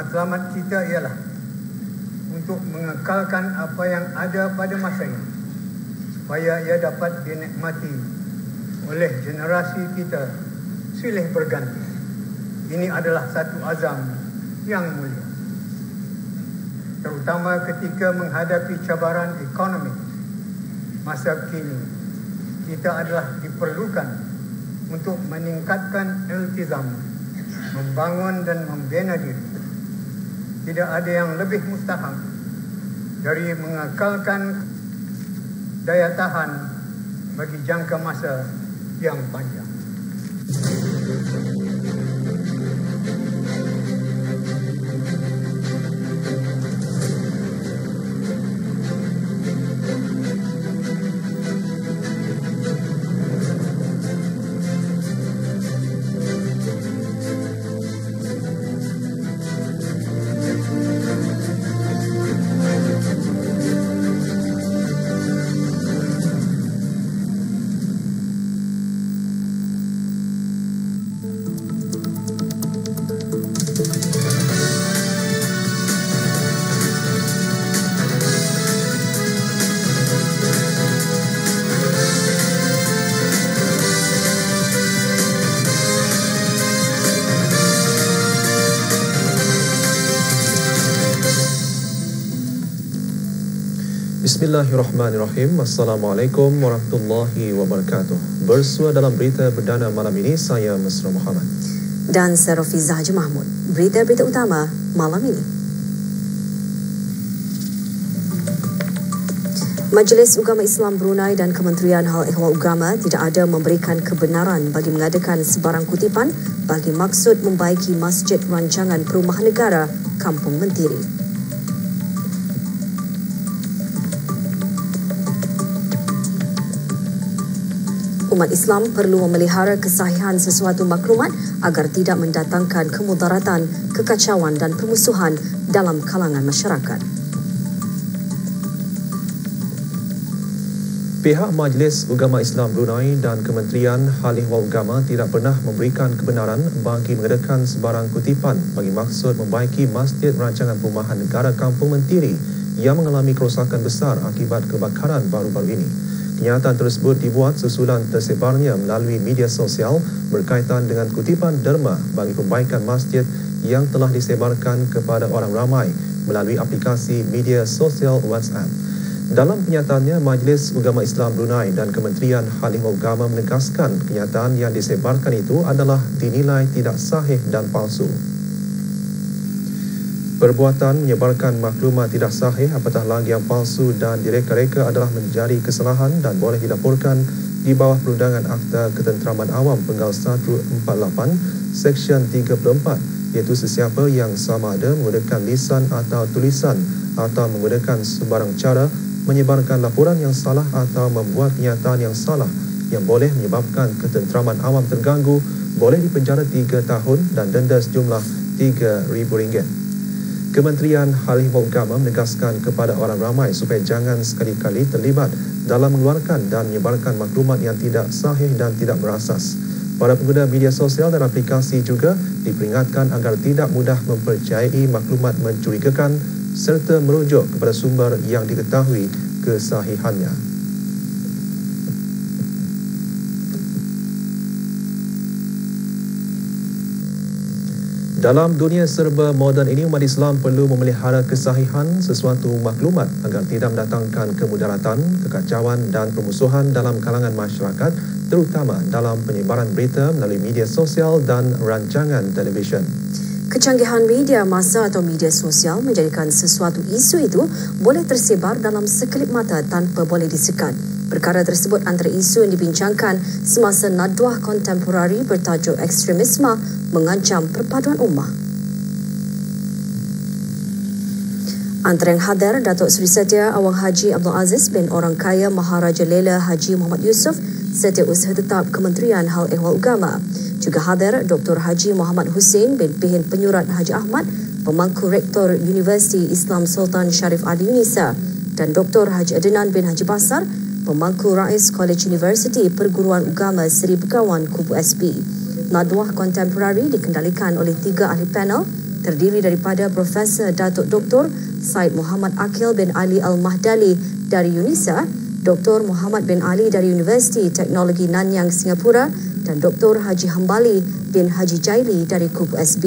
matlamat kita ialah untuk mengekalkan apa yang ada pada masa ini supaya ia dapat dinikmati oleh generasi kita silih berganti. Ini adalah satu azam yang mulia, terutama ketika menghadapi cabaran ekonomi masa kini. Kita adalah diperlukan untuk meningkatkan iltizam, membangun dan membina diri. Tidak ada yang lebih mustahak dari mengekalkan daya tahan bagi jangka masa yang panjang. Bismillahirrahmanirrahim. Assalamualaikum warahmatullahi wabarakatuh. Bersua dalam berita perdana malam ini, saya Mesra Muhammad dan saya Rafizah Haji Mahmud. Berita-berita utama malam ini. Majlis Ugama Islam Brunei dan Kementerian Hal Ehwal Ugama tidak ada memberikan kebenaran bagi mengadakan sebarang kutipan bagi maksud membaiki Masjid Rancangan Perumahan Negara Kampung Mentiri. Umat Islam perlu memelihara kesahihan sesuatu maklumat agar tidak mendatangkan kemudaratan, kekacauan dan permusuhan dalam kalangan masyarakat. Pihak Majlis Ugama Islam Brunei dan Kementerian Hal Ehwal Ugama tidak pernah memberikan kebenaran bagi mengadakan sebarang kutipan bagi maksud membaiki Masjid Rancangan Perumahan Negara Kampung Mentiri yang mengalami kerosakan besar akibat kebakaran baru-baru ini. Kenyataan tersebut dibuat susulan tersebarnya melalui media sosial berkaitan dengan kutipan derma bagi perbaikan masjid yang telah disebarkan kepada orang ramai melalui aplikasi media sosial WhatsApp. Dalam kenyataannya, Majlis Ugama Islam Brunei dan Kementerian Hal Ehwal Ugama menegaskan kenyataan yang disebarkan itu adalah dinilai tidak sahih dan palsu. Perbuatan menyebarkan maklumat tidak sahih, apatah lagi yang palsu dan direka-reka adalah menjadi kesalahan dan boleh dilaporkan di bawah Perundangan Akta Ketenteraman Awam Penggal 148 Seksyen 34, iaitu sesiapa yang sama ada menggunakan lisan atau tulisan atau menggunakan sebarang cara menyebarkan laporan yang salah atau membuat kenyataan yang salah yang boleh menyebabkan ketenteraman awam terganggu, boleh dipenjara 3 tahun dan denda sejumlah RM3,000. Kementerian Hal Ehwal Ugama menegaskan kepada orang ramai supaya jangan sekali-kali terlibat dalam mengeluarkan dan menyebarkan maklumat yang tidak sahih dan tidak berasas. Para pengguna media sosial dan aplikasi juga diperingatkan agar tidak mudah mempercayai maklumat mencurigakan serta merujuk kepada sumber yang diketahui kesahihannya. Dalam dunia serba moden ini, umat Islam perlu memelihara kesahihan sesuatu maklumat agar tidak mendatangkan kemudaratan, kekacauan dan permusuhan dalam kalangan masyarakat, terutama dalam penyebaran berita melalui media sosial dan rancangan televisyen. Kecanggihan media massa atau media sosial menjadikan sesuatu isu itu boleh tersebar dalam sekelip mata tanpa boleh disekat. Perkara tersebut antara isu yang dibincangkan semasa nadwah kontemporari bertajuk ekstremisme mengancam perpaduan ummah. Antara yang hadir Datuk Seri Setia Awang Haji Abdul Aziz bin Orang Kaya Maharaja Lela Haji Muhammad Yusof, Setiausaha Tetap Kementerian Hal Ehwal Ugama. Juga hadir Dr. Haji Muhammad Hussein bin Pihin Penyurat Haji Ahmad, Pemangku Rektor Universiti Islam Sultan Sharif Ali Unisa, dan Dr. Haji Adnan bin Haji Basar, Pemangku Rais College Universiti Perguruan Ugama Seri Begawan Kubu SB. Nadwah kontemporari dikendalikan oleh 3 ahli panel terdiri daripada Profesor Datuk Dr. Syed Muhammad Akil bin Ali Al-Mahdali dari UNISA, Dr. Muhammad bin Ali dari Universiti Teknologi Nanyang, Singapura dan Dr. Haji Hambali bin Haji Jaili dari KUP SB.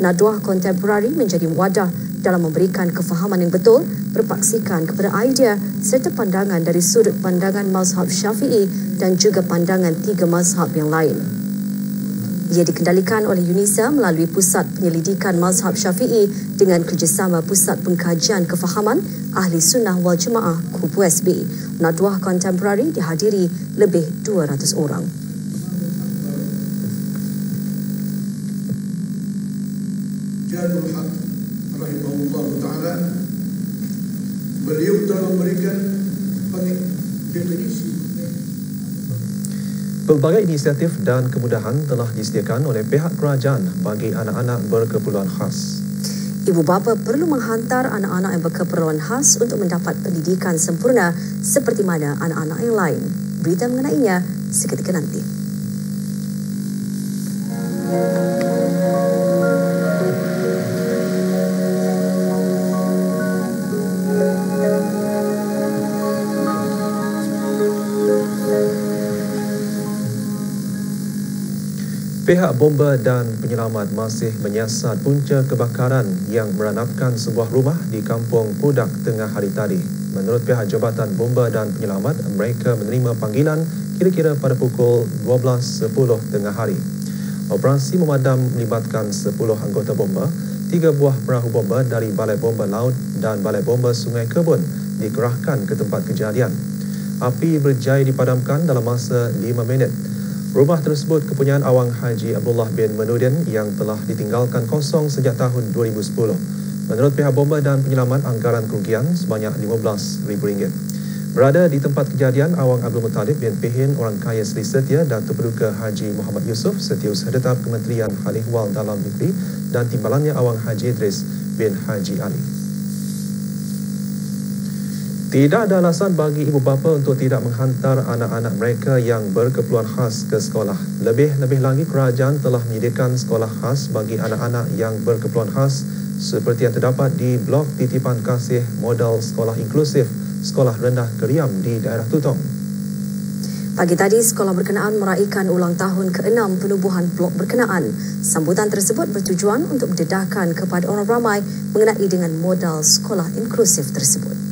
Nadwah kontemporari menjadi wadah dalam memberikan kefahaman yang betul, berpaksikan kepada idea serta pandangan dari sudut pandangan mazhab Syafi'i dan juga pandangan tiga mazhab yang lain. Ia dikendalikan oleh UNISA melalui Pusat Penyelidikan Mazhab Syafi'i dengan kerjasama Pusat Pengkajian Kefahaman Ahli Sunnah wal Jemaah KUP SB. Nadwah kontemporari dihadiri lebih 200 orang. Jadul Haq rahimahullah ta'ala, beliau telah memberikan definisi. Pelbagai inisiatif dan kemudahan telah disediakan oleh pihak kerajaan bagi anak-anak berkeperluan khas. Ibu bapa perlu menghantar anak-anak yang berkeperluan khas untuk mendapat pendidikan sempurna seperti mana anak-anak yang lain. Berita mengenainya seketika nanti. Pihak bomba dan penyelamat masih menyiasat punca kebakaran yang meranapkan sebuah rumah di Kampung Pudak tengah hari tadi. Menurut pihak Jabatan Bomba dan Penyelamat, mereka menerima panggilan kira-kira pada pukul 12.10 tengah hari. Operasi memadam melibatkan 10 anggota bomba, 3 buah perahu bomba dari Balai Bomba Laut dan Balai Bomba Sungai Kebun dikerahkan ke tempat kejadian. Api berjaya dipadamkan dalam masa 5 minit. Rumah tersebut kepunyaan Awang Haji Abdullah bin Menudin yang telah ditinggalkan kosong sejak tahun 2010. Menurut pihak bomba dan penyelamat, anggaran kerugian sebanyak RM15,000. Berada di tempat kejadian, Awang Abdul Muttalib bin Pihin, orang kaya Sri Setia, Datuk Paduka Haji Muhammad Yusof, Setiausaha Tetap Kementerian Hal Ehwal Dalam Negeri dan timbalannya Awang Haji Idris bin Haji Ali. Tidak ada alasan bagi ibu bapa untuk tidak menghantar anak-anak mereka yang berkeperluan khas ke sekolah. Lebih-lebih lagi, kerajaan telah menyediakan sekolah khas bagi anak-anak yang berkeperluan khas seperti yang terdapat di blok titipan kasih modal sekolah inklusif Sekolah Rendah Keriam di daerah Tutong. Pagi tadi, sekolah berkenaan meraihkan ulang tahun ke-6 penubuhan blok berkenaan. Sambutan tersebut bertujuan untuk mendedahkan kepada orang ramai mengenai dengan modal sekolah inklusif tersebut.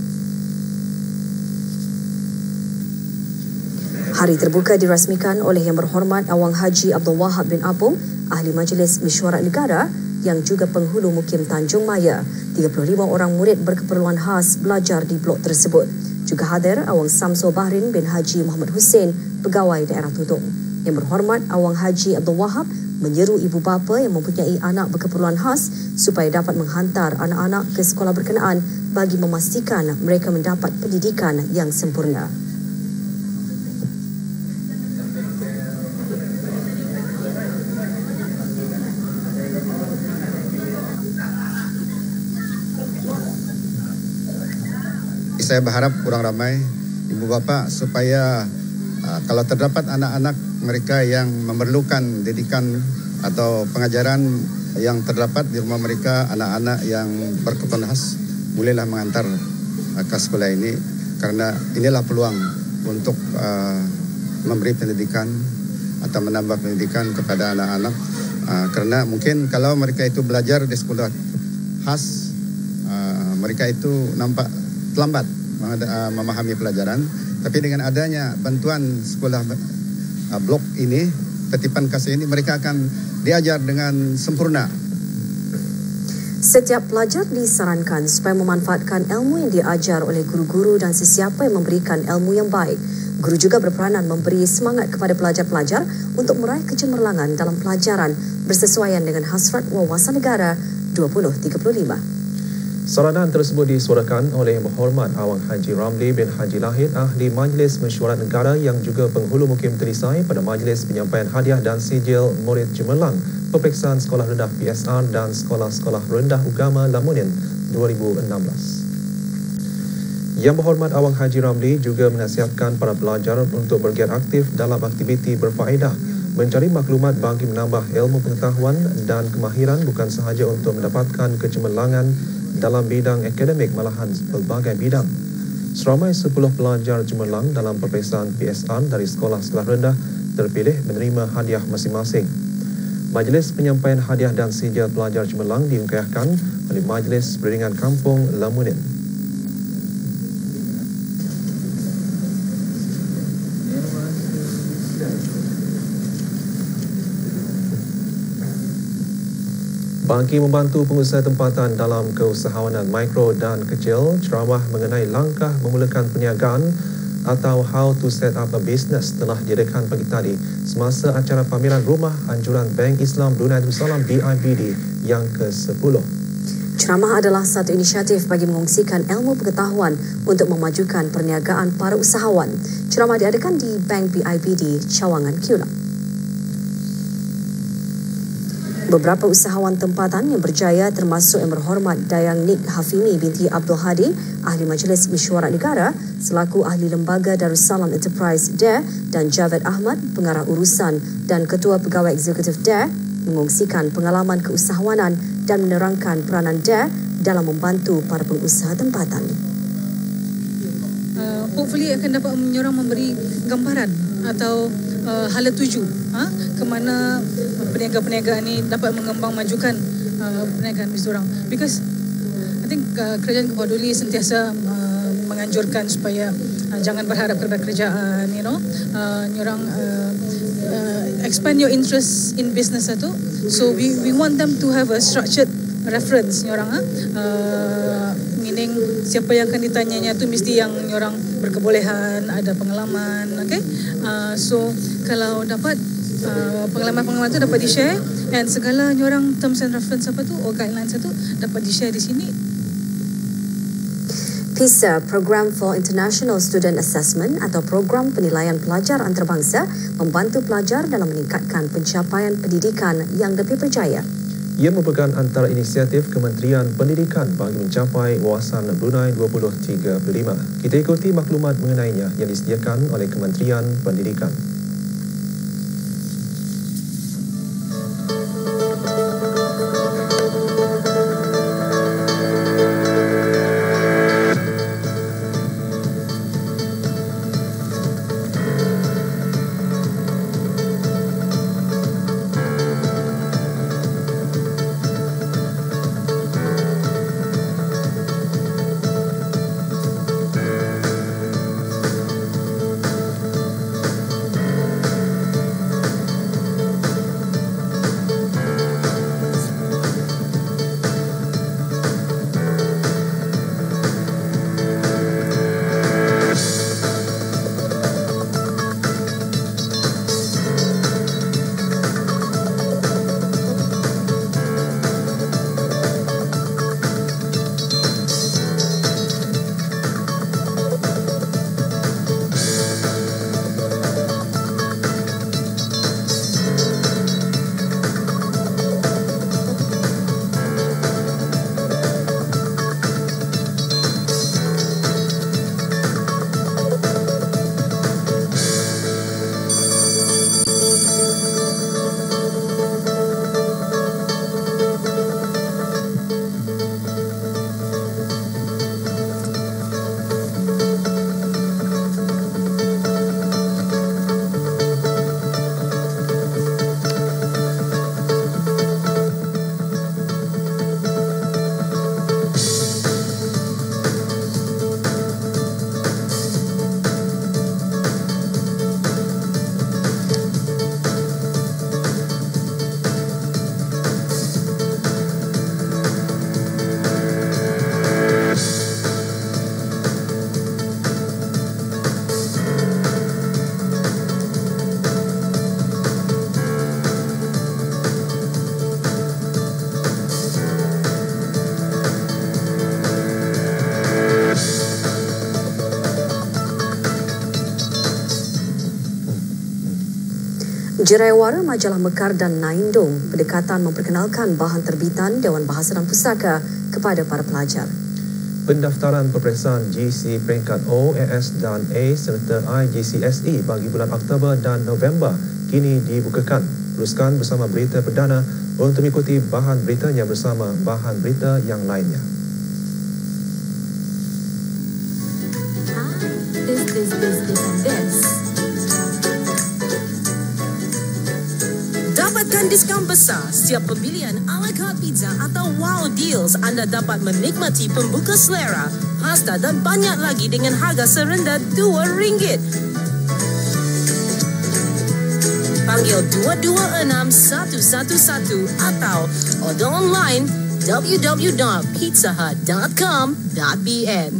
Hari terbuka dirasmikan oleh Yang Berhormat Awang Haji Abdul Wahab bin Apung, Ahli Majlis Mesyuarat Negara yang juga penghulu Mukim Tanjung Maya. 35 orang murid berkeperluan khas belajar di blok tersebut. Juga hadir Awang Samsul Bahrin bin Haji Muhammad Hussein, pegawai daerah Tutong. Yang Berhormat Awang Haji Abdul Wahab menyeru ibu bapa yang mempunyai anak berkeperluan khas supaya dapat menghantar anak-anak ke sekolah berkenaan bagi memastikan mereka mendapat pendidikan yang sempurna. Saya berharap kurang ramai ibu bapa supaya kalau terdapat anak-anak mereka yang memerlukan didikan atau pengajaran yang terdapat di rumah mereka, anak-anak yang berkeperluan khas, bolehlah mengantar ke sekolah ini karena inilah peluang untuk memberi pendidikan atau menambah pendidikan kepada anak-anak karena mungkin kalau mereka itu belajar di sekolah khas mereka itu nampak terlambat memahami pelajaran, tapi dengan adanya bantuan sekolah blok ini, titipan kasih ini, mereka akan diajar dengan sempurna. Setiap pelajar disarankan supaya memanfaatkan ilmu yang diajar oleh guru-guru dan sesiapa yang memberikan ilmu yang baik. Guru juga berperanan memberi semangat kepada pelajar-pelajar untuk meraih kecemerlangan dalam pelajaran bersesuaian dengan hasrat wawasan negara 2035. Saranan tersebut disuarakan oleh Yang Berhormat Awang Haji Ramli bin Haji Lahid, Ahli Majlis Mesyuarat Negara yang juga penghulu Mukim Terisai pada Majlis Penyampaian Hadiah dan Sijil Murid Cemerlang Peperiksaan Sekolah Rendah PSR dan Sekolah-Sekolah Rendah Agama Lamunin 2016. Yang Berhormat Awang Haji Ramli juga menasihatkan para pelajar untuk bergiat aktif dalam aktiviti berfaedah Mencari maklumat bagi menambah ilmu pengetahuan dan kemahiran bukan sahaja untuk mendapatkan kecemerlangan dalam bidang akademik, malahan pelbagai bidang. Seramai 10 pelajar cemerlang dalam peperiksaan PSR dari sekolah-sekolah rendah terpilih menerima hadiah masing-masing. Majlis penyampaian hadiah dan sijil pelajar cemerlang diungkapkan oleh Majlis Perundingan Kampung Lamunin. Bagi membantu pengusaha tempatan dalam keusahawanan mikro dan kecil, ceramah mengenai langkah memulakan perniagaan atau how to set up a business telah direkan pagi tadi semasa acara pameran Rumah Anjuran Bank Islam Brunei Darussalam BIBD yang ke-10. Ceramah adalah satu inisiatif bagi mengongsikan ilmu pengetahuan untuk memajukan perniagaan para usahawan. Ceramah diadakan di Bank BIBD, Cawangan, Keulang. Beberapa usahawan tempatan yang berjaya termasuk Yang Berhormat Dayang Nik Hafimi binti Abdul Hadi, Ahli Majlis Mesyuarat Negara selaku Ahli Lembaga Darussalam Enterprise DARE dan Javed Ahmad, Pengarah Urusan dan Ketua Pegawai Eksekutif DARE mengongsikan pengalaman keusahawanan dan menerangkan peranan DARE dalam membantu para pengusaha tempatan. Hopefully akan dapat menyorang memberi gambaran atau hala tuju ke mana perniagaan-perniagaan ini dapat mengembang majukan perniagaan diorang. Because I think kerajaan Kepala Duli sentiasa menganjurkan supaya jangan berharap kepada kerajaan, diorang expand your interest in business itu. So we want them to have a structured reference, diorang meaning siapa yang akan ditanyanya tu mesti yang diorang berkebolehan, ada pengalaman, okay? So kalau dapat pengalaman-pengalaman tu dapat di-share dan segala diorang terms and reference apa tu or guidelines itu dapat di-share di sini. PISA, Program for International Student Assessment atau Program Penilaian Pelajar Antarabangsa membantu pelajar dalam meningkatkan pencapaian pendidikan yang lebih berjaya. Ia merupakan antara inisiatif Kementerian Pendidikan bagi mencapai wawasan Brunei 2035. Kita ikuti maklumat mengenainya yang disediakan oleh Kementerian Pendidikan. Jeraiwara Majalah Mekar dan Naindong berdekatan memperkenalkan bahan terbitan Dewan Bahasa dan Pusaka kepada para pelajar. Pendaftaran peperiksaan GC peringkat O, AS dan A serta IGCSE bagi bulan Oktober dan November kini dibukakan. Teruskan bersama berita perdana untuk mengikuti bahan beritanya bersama bahan berita yang lainnya. Dapatkan diskaun besar setiap pembelian a la carte pizza atau wow deals. Anda dapat menikmati pembuka selera, pasta dan banyak lagi dengan harga serendah RM2. Panggil 226-111 atau order online www.pizzahut.com.bn.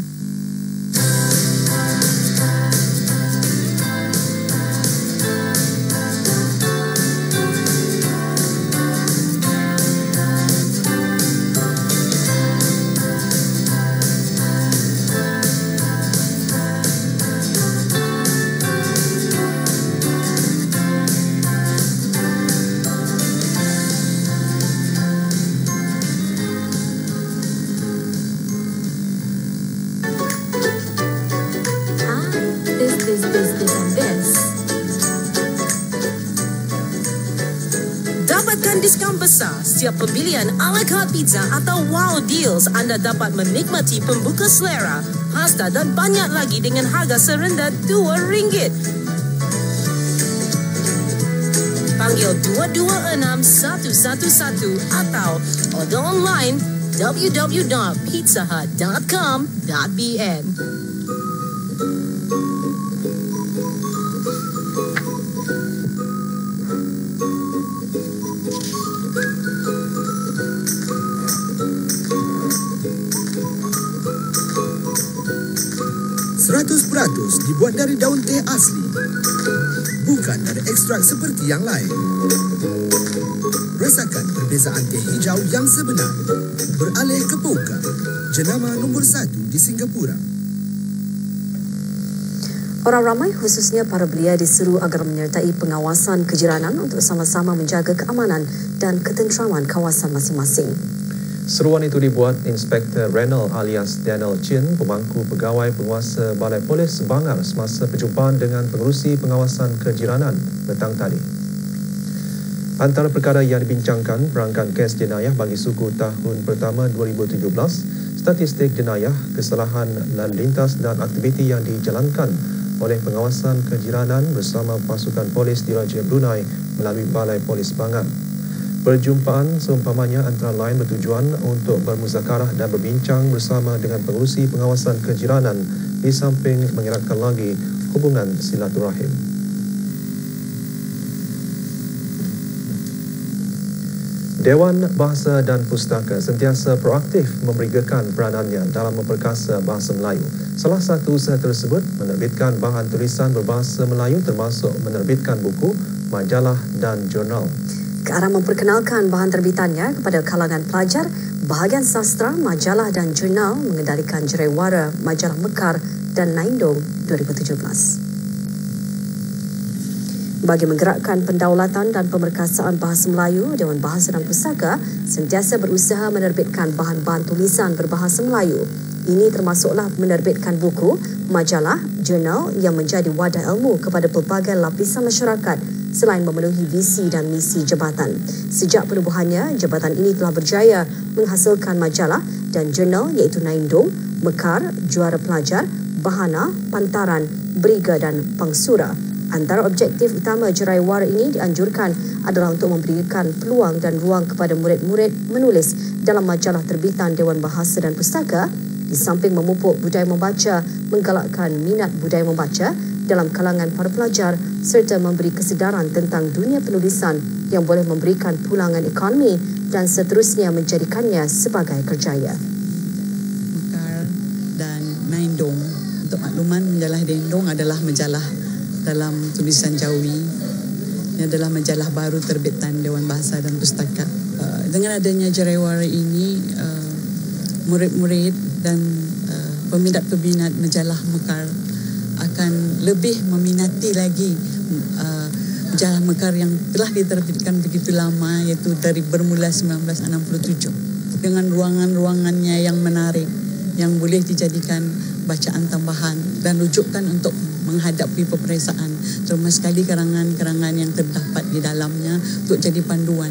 Dapatkan diskaun besar setiap pembelian a la carte pizza atau wow deals. Anda dapat menikmati pembuka selera, pasta dan banyak lagi dengan harga serendah RM2. Panggil 226-111 atau order online www.pizzahut.com.bn. Dibuat dari daun teh asli, bukan dari ekstrak seperti yang lain. Rasakan perbezaan teh hijau yang sebenar. Beralih ke Pokka, jenama nombor 1 di Singapura. Orang ramai khususnya para belia diseru agar menyertai pengawasan kejiranan untuk sama-sama menjaga keamanan dan ketenteraman kawasan masing-masing. Seruan itu dibuat Inspektor Renal alias Daniel Chin, pemangku pegawai penguasa Balai Polis Bangar semasa perjumpaan dengan pengerusi pengawasan kejiranan petang tadi. Antara perkara yang dibincangkan, perangkat kes jenayah bagi suku tahun pertama 2017, statistik jenayah, kesalahan lalu lintas dan aktiviti yang dijalankan oleh pengawasan kejiranan bersama pasukan polis Diraja Brunei melalui Balai Polis Bangar. Perjumpaan seumpamanya antara lain bertujuan untuk bermuzakarah dan berbincang bersama dengan pengerusi pengawasan kejiranan di samping mengeratkan lagi hubungan silaturahim. Dewan Bahasa dan Pustaka sentiasa proaktif memberikan peranannya dalam memperkasa bahasa Melayu. Salah satu usaha tersebut menerbitkan bahan tulisan berbahasa Melayu termasuk menerbitkan buku, majalah dan jurnal. Ke arah memperkenalkan bahan terbitannya kepada kalangan pelajar, bahagian sastra, majalah dan jurnal mengendalikan Jerewara, Majalah Mekar dan Naindong 2017. Bagi menggerakkan pendaulatan dan pemerkasaan bahasa Melayu, Dewan Bahasa dan Pustaka sentiasa berusaha menerbitkan bahan-bahan tulisan berbahasa Melayu. Ini termasuklah menerbitkan buku, majalah, jurnal yang menjadi wadah ilmu kepada pelbagai lapisan masyarakat selain memenuhi visi dan misi jabatan. Sejak penubuhannya, jabatan ini telah berjaya menghasilkan majalah dan jurnal iaitu Naindong, Mekar, Juara Pelajar, Bahana, Pantaran, Briga dan Pangsura. Antara objektif utama Jeraiwara ini dianjurkan adalah untuk memberikan peluang dan ruang kepada murid-murid menulis dalam majalah terbitan Dewan Bahasa dan Pustaka, di samping memupuk budaya membaca, menggalakkan minat budaya membaca dalam kalangan para pelajar serta memberi kesedaran tentang dunia penulisan yang boleh memberikan pulangan ekonomi dan seterusnya menjadikannya sebagai kerjaya. Mekar dan Naindong. Untuk makluman, majalah Naindong adalah majalah dalam tulisan Jawi. Ini adalah majalah baru terbitan Dewan Bahasa dan Pustaka. Dengan adanya Jeraiwara ini, murid-murid dan peminat-peminat majalah Mekar akan lebih meminati lagi majalah Mekar yang telah diterbitkan begitu lama, iaitu dari bermula 1967, dengan ruangan-ruangannya yang menarik yang boleh dijadikan bacaan tambahan dan rujukan untuk menghadapi peperiksaan, terutama sekali karangan-karangan yang terdapat di dalamnya untuk jadi panduan.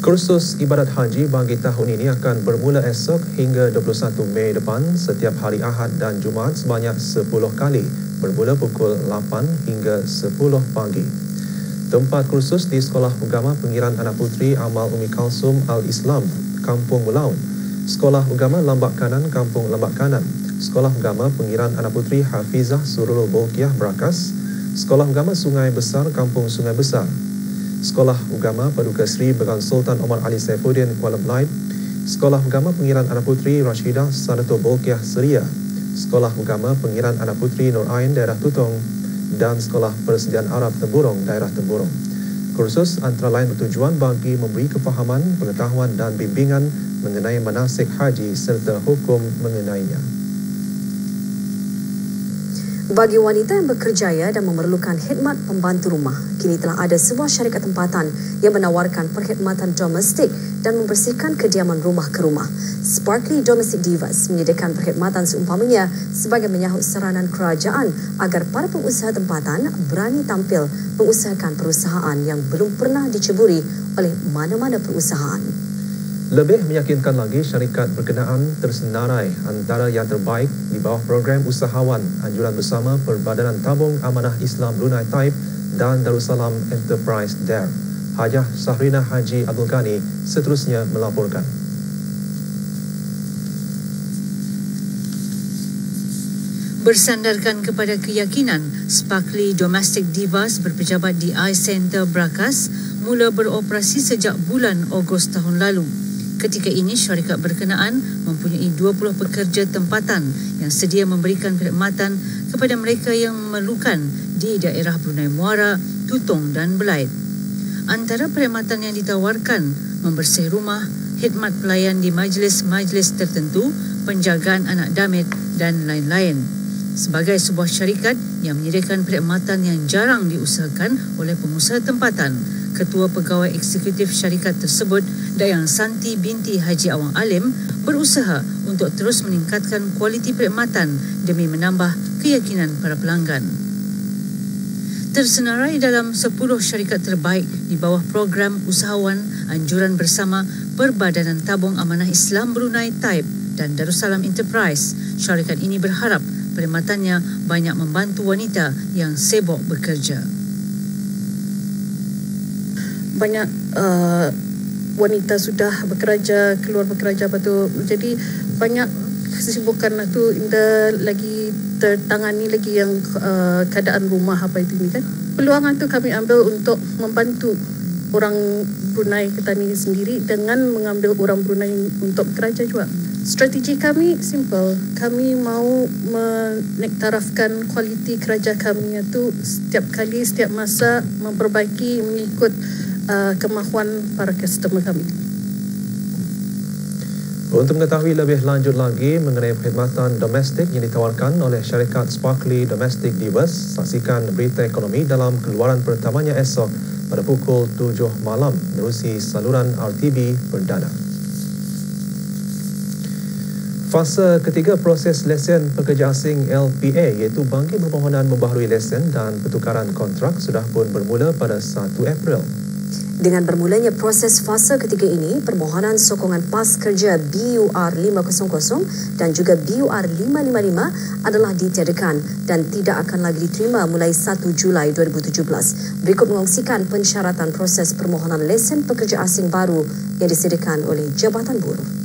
Kursus ibadat haji bagi tahun ini akan bermula esok hingga 21 Mei depan setiap hari Ahad dan Jumaat sebanyak 10 kali bermula pukul 8 hingga 10 pagi. Tempat kursus di Sekolah Ugama Pengiran Anak Puteri Amal Umi Kalsum Al-Islam, Kampung Melaun, Sekolah Ugama Lambak Kanan, Kampung Lambak Kanan, Sekolah Ugama Pengiran Anak Puteri Hafizah Surul Bolkiah Brakas, Sekolah Ugama Sungai Besar, Kampung Sungai Besar, Sekolah Ugama Paduka Seri Began Sultan Omar Ali Saifuddin Kuala Belait, Sekolah Ugama Pengiran Anak Puteri Rashidah Sanato Bolkiah Seria, Sekolah Ugama Pengiran Anak Puteri Nur Ain Daerah Tutong dan Sekolah Persediaan Arab Temburong Daerah Temburong. Kursus antara lain bertujuan bagi memberi kefahaman, pengetahuan dan bimbingan mengenai manasik haji serta hukum mengenainya. Bagi wanita yang berkerjaya dan memerlukan khidmat pembantu rumah, kini telah ada sebuah syarikat tempatan yang menawarkan perkhidmatan domestik dan membersihkan kediaman rumah ke rumah. Sparkly Domestic Divas menyediakan perkhidmatan seumpamanya sebagai menyahut saranan kerajaan agar para pengusaha tempatan berani tampil mengusahakan perusahaan yang belum pernah diceburi oleh mana-mana perusahaan. Lebih meyakinkan lagi, syarikat berkenaan tersenarai antara yang terbaik di bawah program usahawan anjuran bersama Perbadanan Tabung Amanah Islam Brunei Taib dan Darussalam Enterprise DARE. Hajah Sahrina Haji Abdul Ghani seterusnya melaporkan. Bersandarkan kepada keyakinan, Sparkly Domestic Divas berpejabat di iCenter Brakas mula beroperasi sejak bulan Ogos tahun lalu. Ketika ini, syarikat berkenaan mempunyai 20 pekerja tempatan yang sedia memberikan perkhidmatan kepada mereka yang memerlukan di daerah Brunei Muara, Tutong dan Belait. Antara perkhidmatan yang ditawarkan, membersih rumah, khidmat pelayan di majlis-majlis tertentu, penjagaan anak damit dan lain-lain. Sebagai sebuah syarikat yang menyediakan perkhidmatan yang jarang diusahakan oleh pengusaha tempatan, Ketua Pegawai Eksekutif syarikat tersebut, Dayang Santi binti Haji Awang Alim, berusaha untuk terus meningkatkan kualiti perkhidmatan demi menambah keyakinan para pelanggan. Tersenarai dalam 10 syarikat terbaik di bawah program usahawan anjuran bersama Perbadanan Tabung Amanah Islam Brunei Taib dan Darussalam Enterprise, syarikat ini berharap perkhidmatannya banyak membantu wanita yang sibuk bekerja. Banyak wanita sudah bekerja, keluar bekerja, betul. Jadi banyak kesibukan itu lagi tertangani lagi yang keadaan rumah apa itu ni kan. Peluang itu kami ambil untuk membantu orang Brunei Ketani sendiri dengan mengambil orang Brunei untuk bekerja juga. Strategi kami simple. Kami mau menektarafkan kualiti kerja kami itu setiap kali, setiap masa memperbaiki mengikut kemahuan para customer kami. Untuk mengetahui lebih lanjut lagi mengenai perkhidmatan domestik yang ditawarkan oleh syarikat Sparkly Domestic Divas, saksikan berita ekonomi dalam keluaran pertamanya esok pada pukul 7 malam menerusi saluran RTB Perdana. Fasa ketiga proses lesen pekerja asing LPA iaitu bangkit permohonan membaharui lesen dan pertukaran kontrak sudah pun bermula pada 1 April. Dengan bermulanya proses fasa ketiga ini, permohonan sokongan PAS kerja BUR 500 dan juga BUR 555 adalah ditiadakan dan tidak akan lagi diterima mulai 1 Julai 2017. Berikut mengongsikan pensyaratan proses permohonan lesen pekerja asing baru yang disediakan oleh Jabatan Buruh.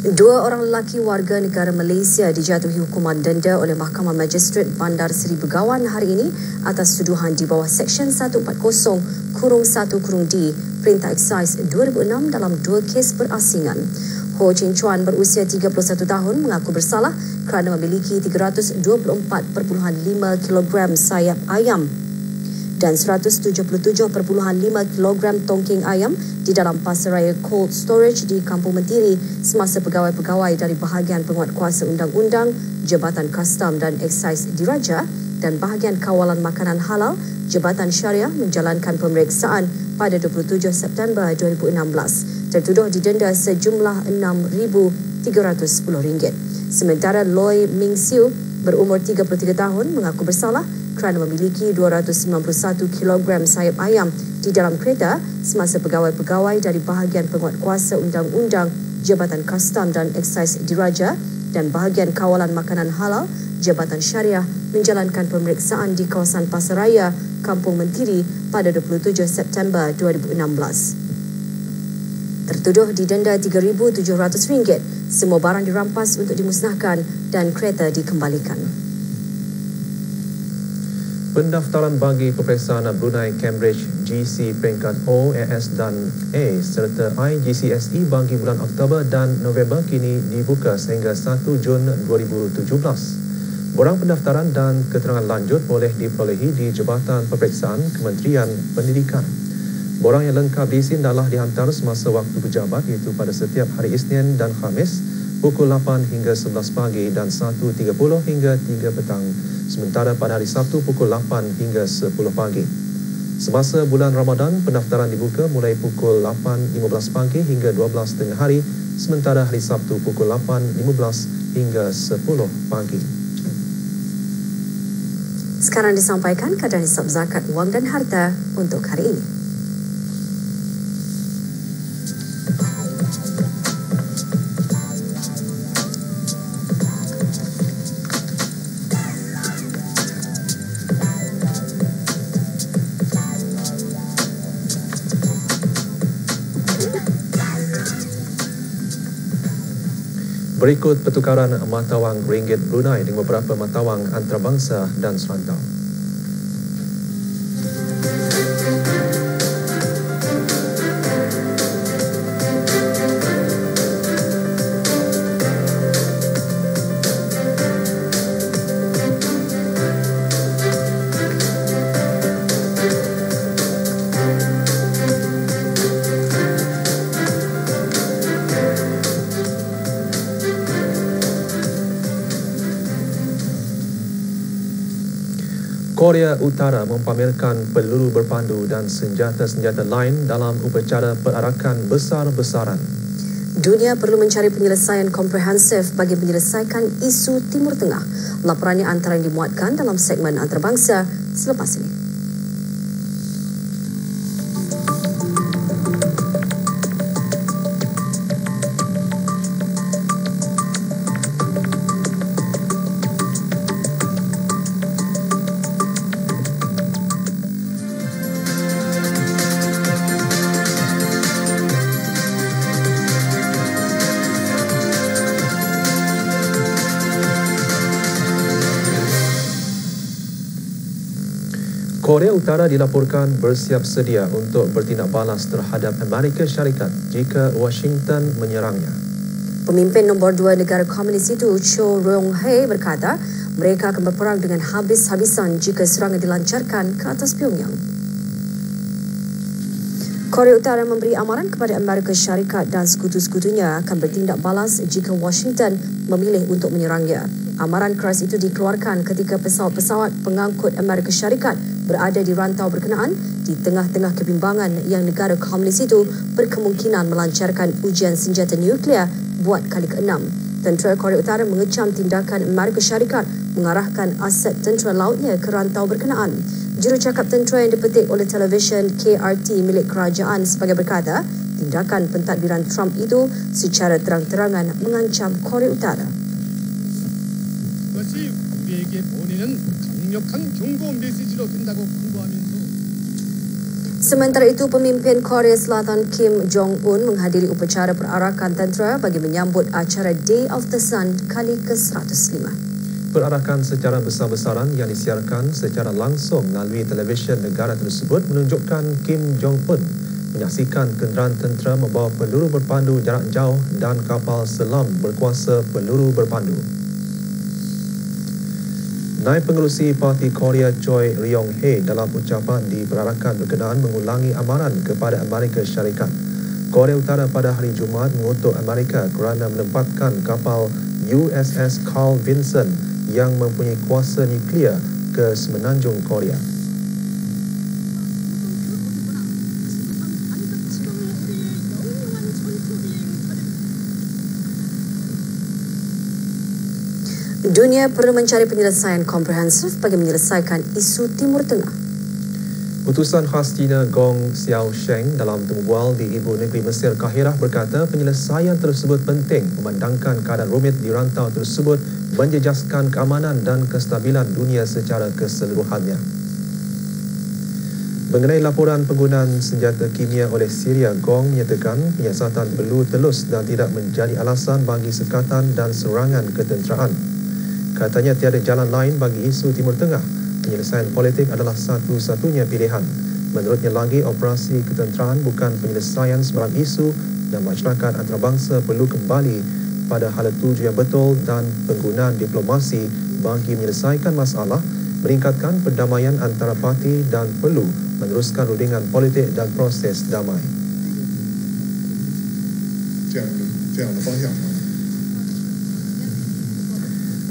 Dua orang lelaki warga negara Malaysia dijatuhi hukuman denda oleh Mahkamah Magistrate Bandar Seri Begawan hari ini atas tuduhan di bawah Seksyen 140-1-D Perintah Eksaise 2006 dalam dua kes berasingan. Ho Chin Chuan berusia 31 tahun mengaku bersalah kerana memiliki 324.5 kilogram sayap ayam dan 177.5 kilogram tongking ayam di dalam pasaraya cold storage di Kampung Mentiri semasa pegawai-pegawai dari bahagian penguatkuasa undang-undang, Jabatan Kastam dan Eksaise Diraja dan bahagian kawalan makanan halal, Jabatan Syariah menjalankan pemeriksaan pada 27 September 2016. Tertuduh didenda sejumlah RM6,310. Sementara Loy Ming Siu berumur 33 tahun mengaku bersalah kerana memiliki 291 kilogram sayap ayam di dalam kereta semasa pegawai-pegawai dari bahagian penguatkuasa undang-undang, Jabatan Kastam dan Eksaise Diraja dan bahagian kawalan makanan halal, Jabatan Syariah menjalankan pemeriksaan di kawasan Pasaraya, Kampung Mentiri pada 27 September 2016. Tertuduh didenda RM3,700. Semua barang dirampas untuk dimusnahkan dan kereta dikembalikan. Pendaftaran bagi peperiksaan Brunei Cambridge GC peringkat O, AS dan A serta IGCSE bagi bulan Oktober dan November kini dibuka sehingga 1 Jun 2017. Borang pendaftaran dan keterangan lanjut boleh diperolehi di Jabatan Peperiksaan Kementerian Pendidikan. Borang yang lengkap diisi adalah dihantar semasa waktu pejabat iaitu pada setiap hari Isnin dan Khamis pukul 8 hingga 11 pagi dan 1.30 hingga 3 petang. Sementara pada hari Sabtu pukul 8 hingga 10 pagi. Semasa bulan Ramadan, pendaftaran dibuka mulai pukul 8.15 pagi hingga 12 tengah hari, sementara hari Sabtu pukul 8.15 hingga 10 pagi. Sekarang disampaikan keadaan hisab zakat wang dan harta untuk hari ini. Berikut pertukaran mata wang ringgit Brunei dengan beberapa mata wang antarabangsa dan serantau. Korea Utara mempamerkan peluru berpandu dan senjata-senjata lain dalam upacara perarakan besar-besaran. Dunia perlu mencari penyelesaian komprehensif bagi menyelesaikan isu Timur Tengah. Laporannya antara yang dimuatkan dalam segmen antarabangsa selepas ini. Korea Utara dilaporkan bersiap sedia untuk bertindak balas terhadap Amerika Syarikat jika Washington menyerangnya. Pemimpin nombor 2 negara komunis itu, Cho Ryong-hae berkata, mereka akan berperang dengan habis-habisan jika serangan dilancarkan ke atas Pyongyang. Korea Utara memberi amaran kepada Amerika Syarikat dan sekutu-sekutunya akan bertindak balas jika Washington memilih untuk menyerangnya. Amaran keras itu dikeluarkan ketika pesawat-pesawat pengangkut Amerika Syarikat berada di rantau berkenaan di tengah-tengah kebimbangan yang negara komunis itu berkemungkinan melancarkan ujian senjata nuklear buat kali ke-6. Tentera Korea Utara mengecam tindakan Amerika Syarikat mengarahkan aset tentera lautnya ke rantau berkenaan. Jurucakap tentera yang dipetik oleh televisyen KRT milik kerajaan sebagai berkata, tindakan pentadbiran Trump itu secara terang-terangan mengancam Korea Utara. 그것이 우리에게 보내는 강력한 경고 메시지로 된다고 강조하면서 Sementara itu, pemimpin Korea Selatan Kim Jong-un menghadiri upacara perarakan tentera bagi menyambut acara Day of the Sun kali ke-105. Perarakan secara besar-besaran yang disiarkan secara langsung melalui televisyen negara tersebut menunjukkan Kim Jong-un menyaksikan kenderaan tentera membawa peluru berpandu jarak jauh dan kapal selam berkuasa peluru berpandu. Naib Pengerusi Parti Korea Choi Ryong-hae dalam ucapan di perarakan berkenaan mengulangi amaran kepada Amerika Syarikat. Korea Utara pada hari Jumaat mengutuk Amerika kerana menempatkan kapal USS Carl Vinson yang mempunyai kuasa nuklear ke semenanjung Korea. Dunia perlu mencari penyelesaian komprehensif bagi menyelesaikan isu Timur Tengah. Utusan khas China Gong Xiaosheng dalam temu bual di Ibu Negeri Mesir Kahirah berkata penyelesaian tersebut penting memandangkan keadaan rumit di rantau tersebut menjejaskan keamanan dan kestabilan dunia secara keseluruhannya. Mengenai laporan penggunaan senjata kimia oleh Syria, Gong menyatakan penyiasatan perlu telus dan tidak menjadi alasan bagi sekatan dan serangan ketenteraan. Katanya tiada jalan lain bagi isu Timur Tengah. Penyelesaian politik adalah satu-satunya pilihan. Menurutnya lagi, operasi ketenteraan bukan penyelesaian sebarang isu dan masyarakat antarabangsa perlu kembali pada hala tuju yang betul dan penggunaan diplomasi bagi menyelesaikan masalah, meningkatkan perdamaian antara parti dan perlu meneruskan rundingan politik dan proses damai.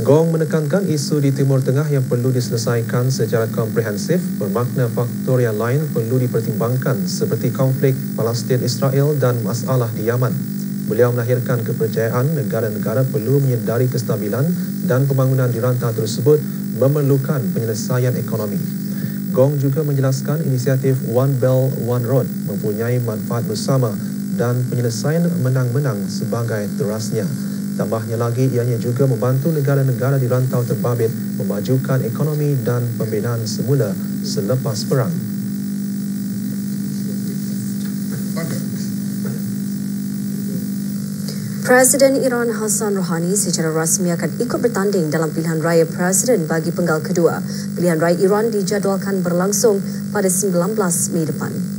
Gong menekankan isu di Timur Tengah yang perlu diselesaikan secara komprehensif bermakna faktor yang lain perlu dipertimbangkan seperti konflik Palestin-Israel dan masalah di Yaman. Beliau melahirkan kepercayaan negara-negara perlu menyedari kestabilan dan pembangunan di rantau tersebut memerlukan penyelesaian ekonomi. Gong juga menjelaskan inisiatif One Belt One Road mempunyai manfaat bersama dan penyelesaian menang-menang sebagai terasnya. Tambahnya lagi, ianya juga membantu negara-negara di rantau terbabit memajukan ekonomi dan pembinaan semula selepas perang. Presiden Iran Hassan Rouhani secara rasmi akan ikut bertanding dalam pilihan raya presiden bagi penggal kedua. Pilihan raya Iran dijadualkan berlangsung pada 19 Mei depan.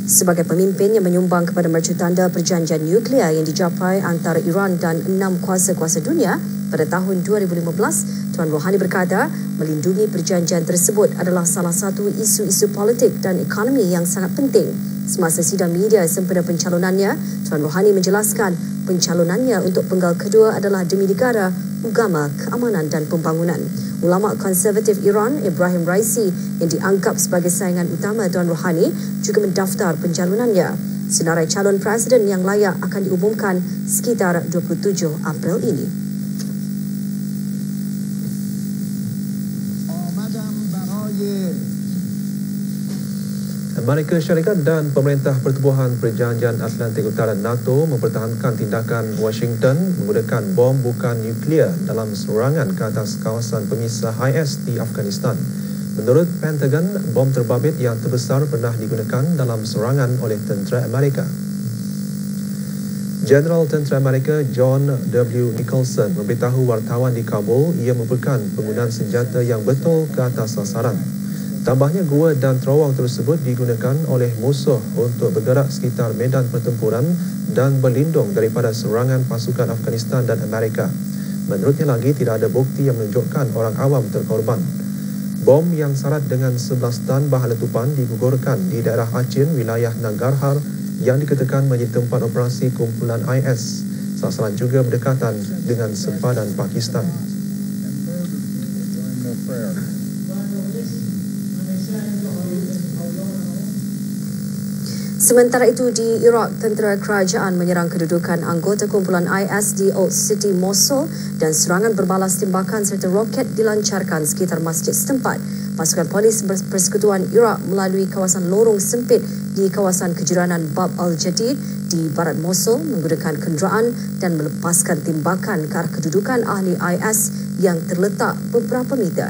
Sebagai pemimpin yang menyumbang kepada mercutanda perjanjian nuklear yang dicapai antara Iran dan 6 kuasa-kuasa dunia pada tahun 2015, Tuan Rouhani berkata melindungi perjanjian tersebut adalah salah satu isu-isu politik dan ekonomi yang sangat penting. Semasa sidang media sempena pencalonannya, Tuan Rouhani menjelaskan pencalonannya untuk penggal kedua adalah demi negara, agama, keamanan dan pembangunan. Ulama konservatif Iran, Ibrahim Raisi, yang dianggap sebagai saingan utama Tuan Rouhani, juga mendaftar pencalonannya. Senarai calon presiden yang layak akan diumumkan sekitar 27 April ini. Amerika Syarikat dan Pemerintah Pertubuhan Perjanjian Atlantik Utara NATO mempertahankan tindakan Washington menggunakan bom bukan nuklear dalam serangan ke atas kawasan pemisah IS di Afghanistan. Menurut Pentagon, bom terbabit yang terbesar pernah digunakan dalam serangan oleh tentera Amerika. Jeneral Tentera Amerika John W. Nicholson memberitahu wartawan di Kabul ia merupakan penggunaan senjata yang betul ke atas sasaran. Tambahnya, gua dan terowong tersebut digunakan oleh musuh untuk bergerak sekitar medan pertempuran dan berlindung daripada serangan pasukan Afghanistan dan Amerika. Menurutnya lagi, tidak ada bukti yang menunjukkan orang awam terkorban. Bom yang syarat dengan 11 tan bahan letupan digugurkan di daerah Achin, wilayah Nangarhar yang dikatakan menjadi tempat operasi kumpulan IS. Sasaran juga berdekatan dengan sempadan Pakistan. Sementara itu, di Iraq, tentera kerajaan menyerang kedudukan anggota kumpulan IS di Old City, Mosul dan serangan berbalas tembakan serta roket dilancarkan sekitar masjid setempat. Pasukan polis Persekutuan Iraq melalui kawasan lorong sempit di kawasan kejiranan Bab al-Jadid di barat Mosul menggunakan kenderaan dan melepaskan tembakan ke arah kedudukan ahli IS yang terletak beberapa meter.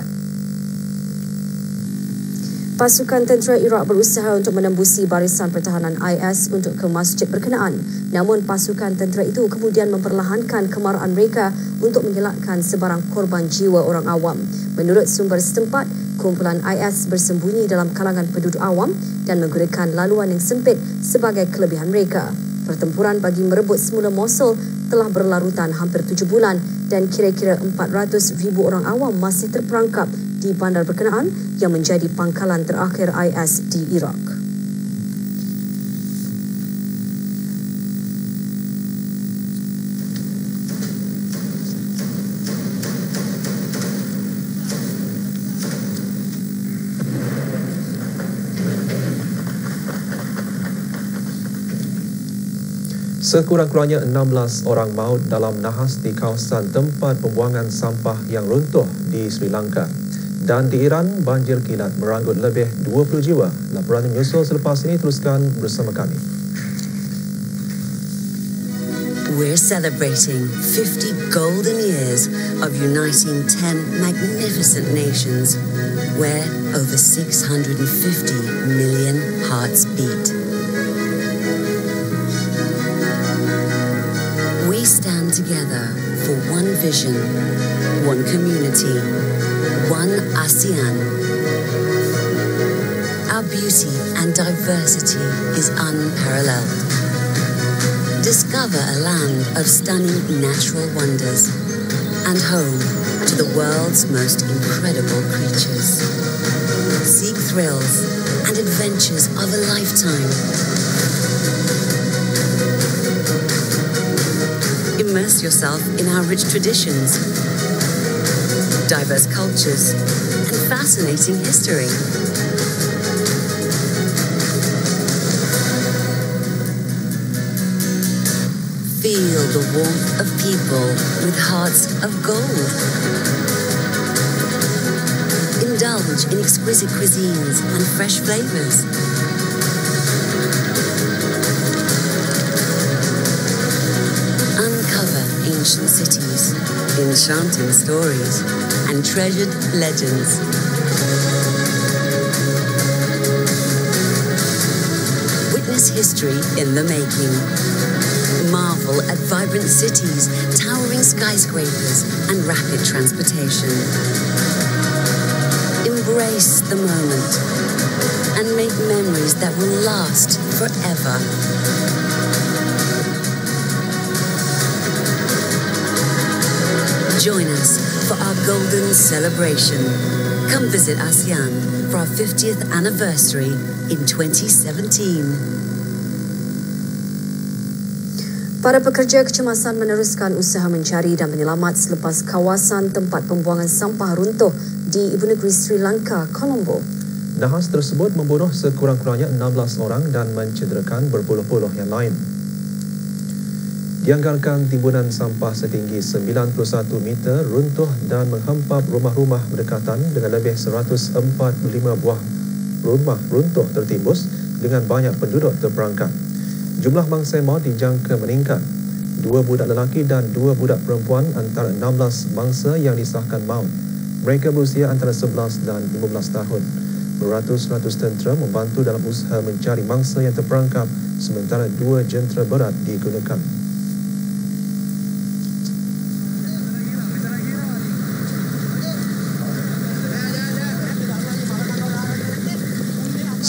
Pasukan tentera Iraq berusaha untuk menembusi barisan pertahanan IS untuk ke masjid berkenaan. Namun pasukan tentera itu kemudian memperlahankan kemarahan mereka untuk mengelakkan sebarang korban jiwa orang awam. Menurut sumber setempat, kumpulan IS bersembunyi dalam kalangan penduduk awam dan menggunakan laluan yang sempit sebagai kelebihan mereka. Pertempuran bagi merebut semula Mosul telah berlarutan hampir 7 bulan dan kira-kira 400,000 orang awam masih terperangkap di bandar berkenaan yang menjadi pangkalan terakhir IS di Iraq. Sekurang-kurangnya 16 orang maut dalam nahas di kawasan tempat pembuangan sampah yang runtuh di Sri Lanka. Dan di Iran, banjir kilat meranggut lebih 20 jiwa. Laporan yang menyusul selepas ini, teruskan bersama kami. We're celebrating 50 golden years of uniting 10 magnificent nations where over 650 million hearts beat. We stand together for one vision, one community, one ASEAN. Our beauty and diversity is unparalleled. Discover a land of stunning natural wonders and home to the world's most incredible creatures. Seek thrills and adventures of a lifetime. Immerse yourself in our rich traditions, diverse cultures, and fascinating history. Feel the warmth of people with hearts of gold. Indulge in exquisite cuisines and fresh flavors. Uncover ancient cities, enchanting stories, and treasured legends. Witness history in the making. Marvel at vibrant cities, towering skyscrapers, and rapid transportation. Embrace the moment and make memories that will last forever. Join us for our golden celebration. Come visit ASEAN for our 50th anniversary in 2017. Para pekerja kecemasan meneruskan usaha mencari dan menyelamat selepas kawasan tempat pembuangan sampah runtuh di ibu negeri Sri Lanka, Colombo. Nahas tersebut membunuh sekurang-kurangnya 16 orang dan mencederakan berpuluh-puluh yang lain. Dianggarkan timbunan sampah setinggi 91 meter runtuh dan menghempap rumah-rumah berdekatan dengan lebih 145 buah rumah runtuh tertimbus dengan banyak penduduk terperangkap. Jumlah mangsa maut dijangka meningkat. 2 budak lelaki dan 2 budak perempuan antara 16 mangsa yang disahkan maut. Mereka berusia antara 11 dan 15 tahun. Beratus-ratus tentera membantu dalam usaha mencari mangsa yang terperangkap sementara 2 jentera berat digunakan.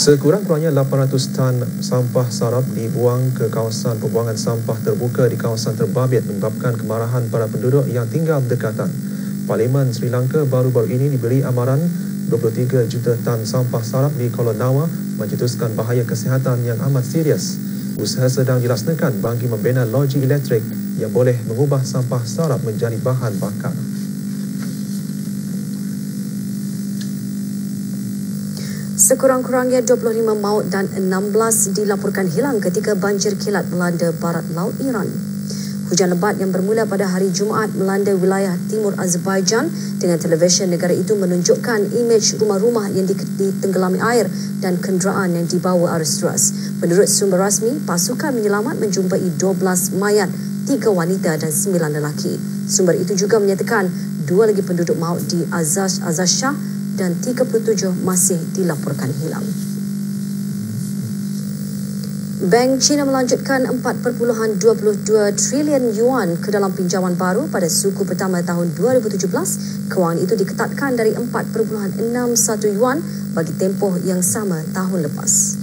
Sekurang-kurangnya 800 tan sampah sarap dibuang ke kawasan pembuangan sampah terbuka di kawasan terbabit menyebabkan kemarahan para penduduk yang tinggal berdekatan. Parlimen Sri Lanka baru-baru ini diberi amaran 23 juta tan sampah sarap di Kuala Nawa mencetuskan bahaya kesihatan yang amat serius. Usaha sedang dilaksanakan bagi membina loji elektrik yang boleh mengubah sampah sarap menjadi bahan bakar. Sekurang-kurangnya 25 maut dan 16 dilaporkan hilang ketika banjir kilat melanda barat laut Iran. Hujan lebat yang bermula pada hari Jumaat melanda wilayah timur Azerbaijan dengan televisyen negara itu menunjukkan imej rumah-rumah yang ditenggelami air dan kenderaan yang dibawa arus deras. Menurut sumber rasmi, pasukan penyelamat menjumpai 12 mayat, 3 wanita dan 9 lelaki. Sumber itu juga menyatakan 2 lagi penduduk maut di Azaz Shah dan 37 masih dilaporkan hilang. Bank China melanjutkan 4.22 trilion yuan ke dalam pinjaman baru pada suku pertama tahun 2017. Kewangan itu diketatkan dari 4.61 yuan bagi tempoh yang sama tahun lepas.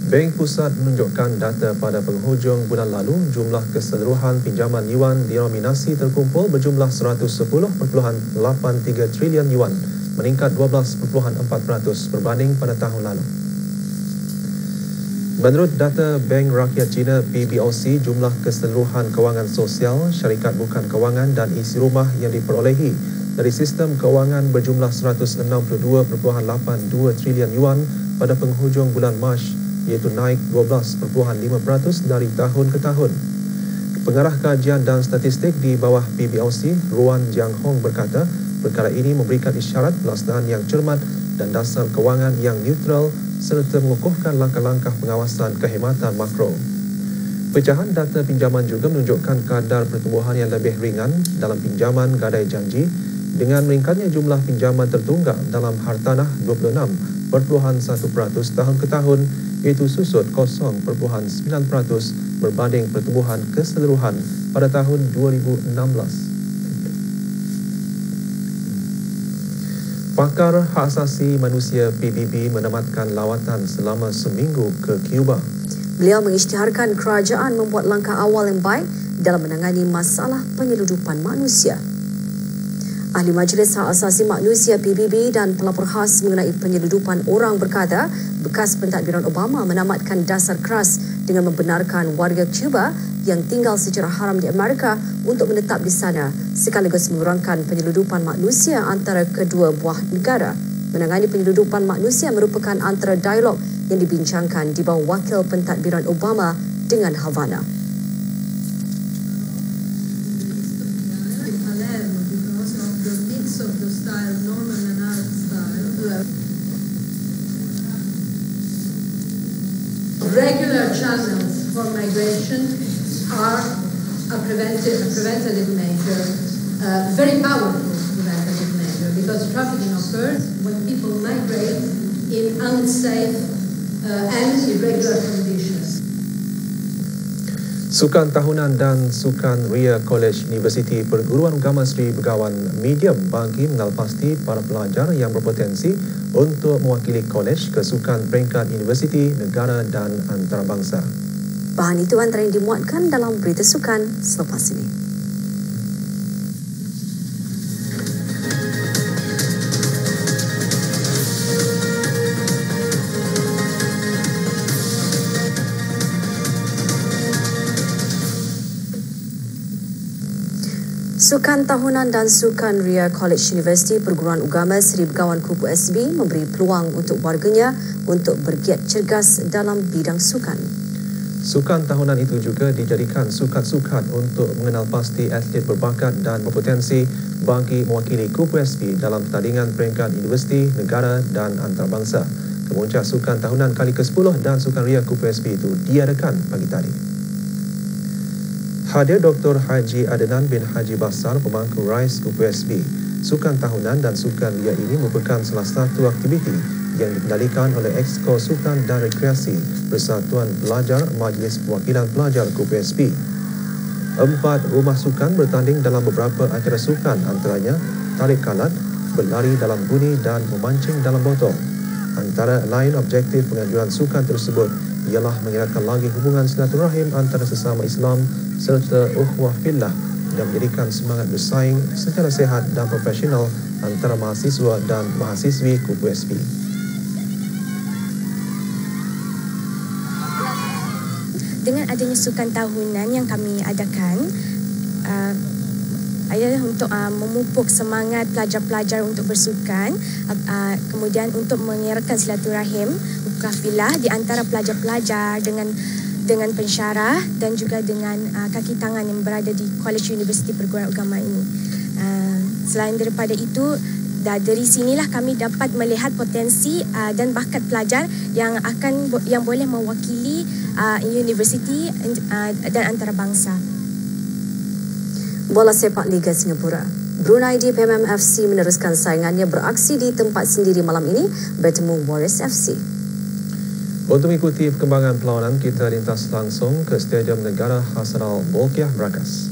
Bank Pusat menunjukkan data pada penghujung bulan lalu, jumlah keseluruhan pinjaman yuan dinominasi terkumpul berjumlah 110.83 trilion yuan, meningkat 12.4% berbanding pada tahun lalu. Menurut data Bank Rakyat China PBOC, jumlah keseluruhan kewangan sosial, syarikat bukan kewangan dan isi rumah yang diperolehi dari sistem kewangan berjumlah 162.82 trilion yuan pada penghujung bulan Mac, iaitu naik 12.5% dari tahun ke tahun. Pengarah Kajian dan Statistik di bawah PBOC, Ruan Jiang Hong berkata, perkara ini memberikan isyarat pelaksanaan yang cermat dan dasar kewangan yang neutral serta mengukuhkan langkah-langkah pengawasan kehematan makro. Pecahan data pinjaman juga menunjukkan kadar pertumbuhan yang lebih ringan dalam pinjaman gadai janji dengan meningkatnya jumlah pinjaman tertunggak dalam hartanah 26.1% tahun ke tahun, iaitu susut 0.9% berbanding pertumbuhan keseluruhan pada tahun 2016. Pakar Hak Asasi Manusia PBB menamatkan lawatan selama seminggu ke Cuba. Beliau mengisytiharkan kerajaan membuat langkah awal yang baik dalam menangani masalah penyeludupan manusia. Ahli Majlis Hak Asasi Manusia PBB dan pelapor khas mengenai penyeludupan orang berkata, bekas pentadbiran Obama menamatkan dasar keras dengan membenarkan warga Cuba yang tinggal secara haram di Amerika untuk menetap di sana, sekaligus mengurangkan penyeludupan manusia antara kedua buah negara. Menangani penyeludupan manusia merupakan antara dialog yang dibincangkan di bawah wakil pentadbiran Obama dengan Havana. Regular channels for migration are a preventative measure, very powerful preventative measure, because trafficking occurs when people migrate in unsafe and irregular conditions. Sukan Tahunan dan Sukan Ria College Universiti Perguruan Agama Sri Begawan medium bagi mengenal pasti para pelajar yang berpotensi untuk mewakili kolej ke sukan peringkat universiti, negara dan antarabangsa. Bahan itu antara yang dimuatkan dalam berita sukan selepas ini. Sukan Tahunan dan Sukan Ria College Universiti Perguruan Agama Sri Begawan Kupu SB memberi peluang untuk warganya untuk bergiat cergas dalam bidang sukan. Sukan tahunan itu juga dijadikan sukat-sukat untuk mengenal pasti atlet berbakat dan berpotensi bagi mewakili Kupu SB dalam pertandingan peringkat universiti, negara dan antarabangsa. Kemuncak Sukan Tahunan kali ke-10 dan Sukan Ria Kupu SB itu diadakan pagi tadi. Hadir Dr. Haji Adnan bin Haji Basar, pemangku RISE Kupu SB. Sukan Tahunan dan Sukan Ria ini merupakan salah satu aktiviti yang dikendalikan oleh Exco Sukan dan Rekreasi Persatuan Pelajar Majlis Perwakilan Pelajar Kupu SB. 4 rumah sukan bertanding dalam beberapa acara sukan, antaranya tarik kalat, berlari dalam buni dan memancing dalam botol. Antara lain objektif penganjuran sukan tersebut ialah mengeratkan lagi hubungan silaturahim antara sesama Islam serta ukhuwah fillah dan menjadikan semangat bersaing secara sehat dan profesional antara mahasiswa dan mahasiswi Kupu SB. Dengan adanya sukan tahunan yang kami adakan, adalah untuk memupuk semangat pelajar-pelajar untuk bersukan, kemudian untuk mengeratkan silaturahim kafilah di antara pelajar-pelajar dengan pensyarah dan juga dengan kaki tangan yang berada di College Universiti Perguruan Agama ini. Selain daripada itu, dari sinilah kami dapat melihat potensi dan bakat pelajar yang boleh mewakili universiti dan antarabangsa. Bola Sepak Liga Singapura. Brunei di PMM FC meneruskan saingannya beraksi di tempat sendiri malam ini bertemu Warriors FC. Untuk mengikuti perkembangan perlawanan, kita lintas langsung ke Stadium Negara Hassanal Bolkiah, Brakas.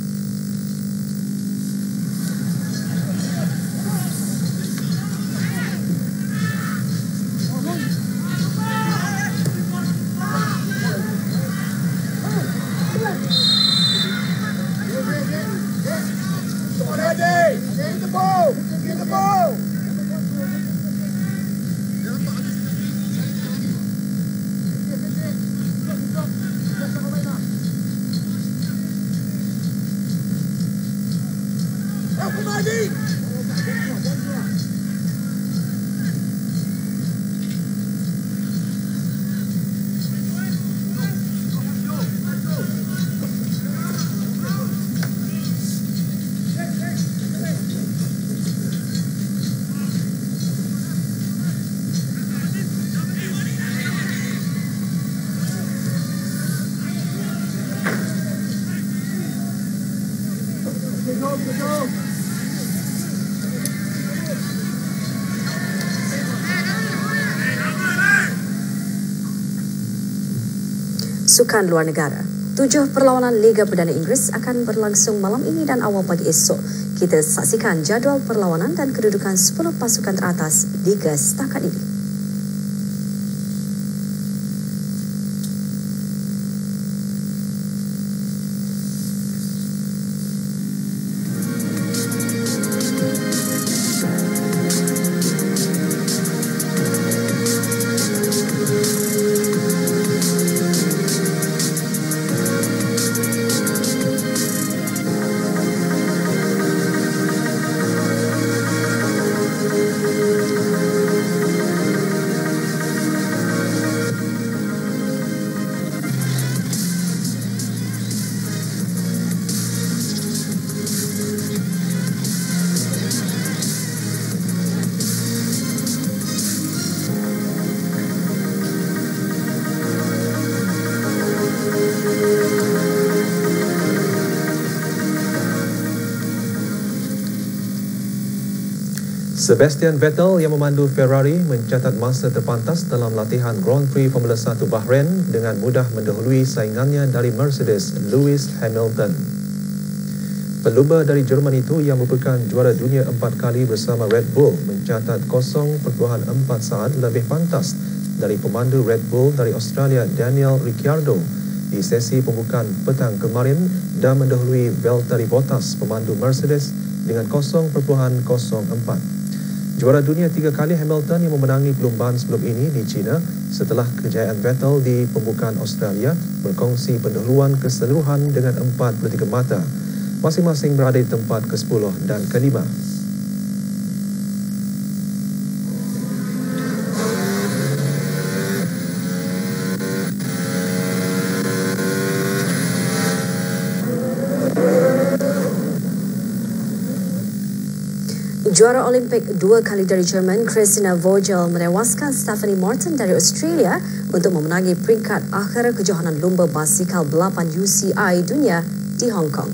Sukan luar negara. 7 perlawanan Liga Perdana Inggeris akan berlangsung malam ini dan awal pagi esok. Kita saksikan jadual perlawanan dan kedudukan 10 pasukan teratas Liga setakat ini. Sebastian Vettel yang memandu Ferrari mencatat masa terpantas dalam latihan Grand Prix Formula 1 Bahrain dengan mudah mendahului saingannya dari Mercedes, Lewis Hamilton. Pelumba dari Jerman itu yang merupakan juara dunia 4 kali bersama Red Bull mencatat 0.4 saat lebih pantas dari pemandu Red Bull dari Australia Daniel Ricciardo di sesi pembukaan petang kemarin dan mendahului Valtteri Bottas pemandu Mercedes dengan 0.04. Juara dunia 3 kali Hamilton yang memenangi perlombaan sebelum ini di China setelah kejayaan Vettel di pembukaan Australia berkongsi pendahuluan keseluruhan dengan 43 mata, masing-masing berada di tempat ke-10 dan ke-5. Juara Olimpik 2 kali dari Jerman, Christina Vogel menewaskan Stephanie Morton dari Australia untuk memenangi peringkat akhir kejohanan lumba basikal 8 UCI dunia di Hong Kong.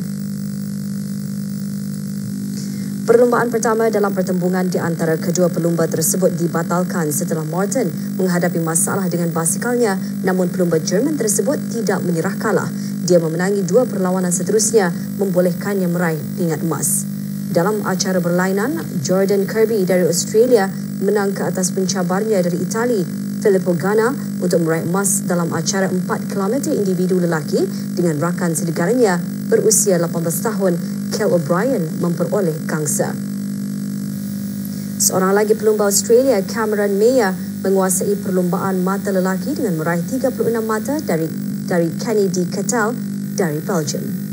Perlumbaan pertama dalam pertembungan di antara kedua pelumba tersebut dibatalkan setelah Morton menghadapi masalah dengan basikalnya, namun pelumba Jerman tersebut tidak menyerah kalah. Dia memenangi 2 perlawanan seterusnya, membolehkannya meraih pingat emas. Dalam acara berlainan, Jordan Kirby dari Australia menang ke atas pencabarnya dari Itali, Filippo Ganna, untuk meraih emas dalam acara 4 km individu lelaki dengan rakan senegaranya berusia 18 tahun, Kel O'Brien, memperoleh gangsa. Seorang lagi pelumba Australia, Cameron Meyer, menguasai perlumbaan mata lelaki dengan meraih 36 mata dari Kenny D. Cattell dari Belgium.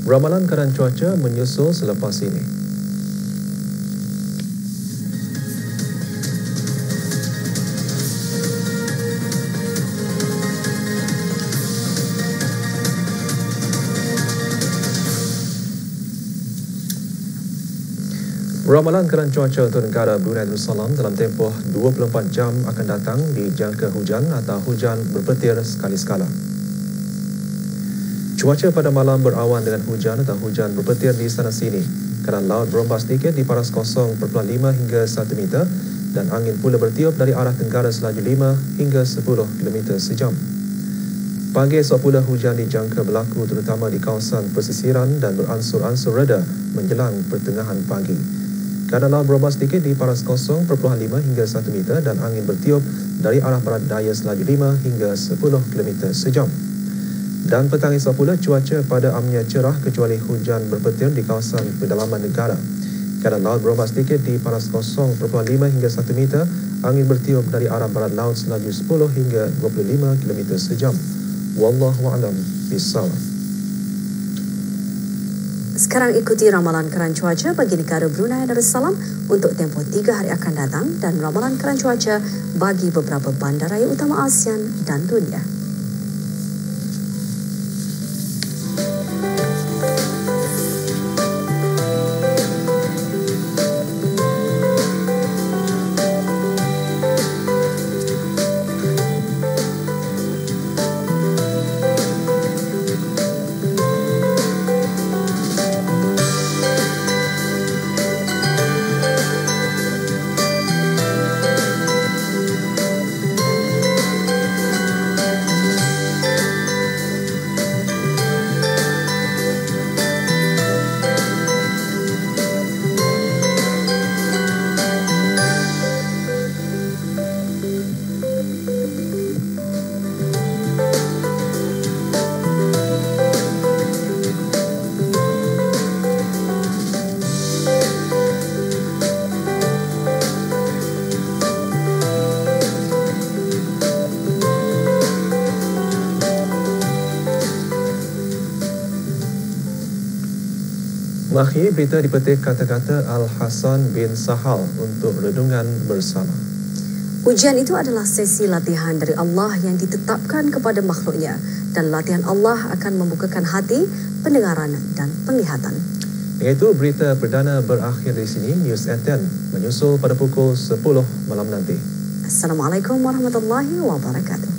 Ramalan keadaan cuaca menyusul selepas ini. Ramalan keadaan cuaca untuk negara Brunei Darussalam dalam tempoh 24 jam akan datang dijangka hujan atau hujan berpetir sekali-sekala. Cuaca pada malam berawan dengan hujan atau hujan berpetir di sana sini. Keadaan laut berombak sedikit di paras 0.5 hingga 1 meter dan angin pula bertiup dari arah tenggara selaju 5 hingga 10 km sejam. Pagi esok pula hujan dijangka berlaku terutama di kawasan pesisiran dan beransur-ansur reda menjelang pertengahan pagi. Keadaan laut berombak sedikit di paras 0.5 hingga 1 meter dan angin bertiup dari arah barat daya selaju 5 hingga 10 km sejam. Dan petang esok pula cuaca pada amnya cerah kecuali hujan berpetir di kawasan pedalaman negara. Keadaan laut berombak sedikit di paras 0.5 hingga 1 meter, angin bertiup dari arah barat laut selaju 10 hingga 25 km sejam. Wallahu a'lam bishawab. Sekarang ikuti ramalan keran cuaca bagi negara Brunei Darussalam untuk tempoh 3 hari akan datang dan ramalan keran cuaca bagi beberapa bandaraya utama ASEAN dan dunia. Mengakhiri berita dipetik kata-kata Al-Hasan bin Sahal untuk renungan bersama. Ujian itu adalah sesi latihan dari Allah yang ditetapkan kepada makhluknya dan latihan Allah akan membukakan hati, pendengaran dan penglihatan. Dengan itu, berita perdana berakhir di sini. News at 10 menyusul pada pukul 10 malam nanti. Assalamualaikum warahmatullahi wabarakatuh.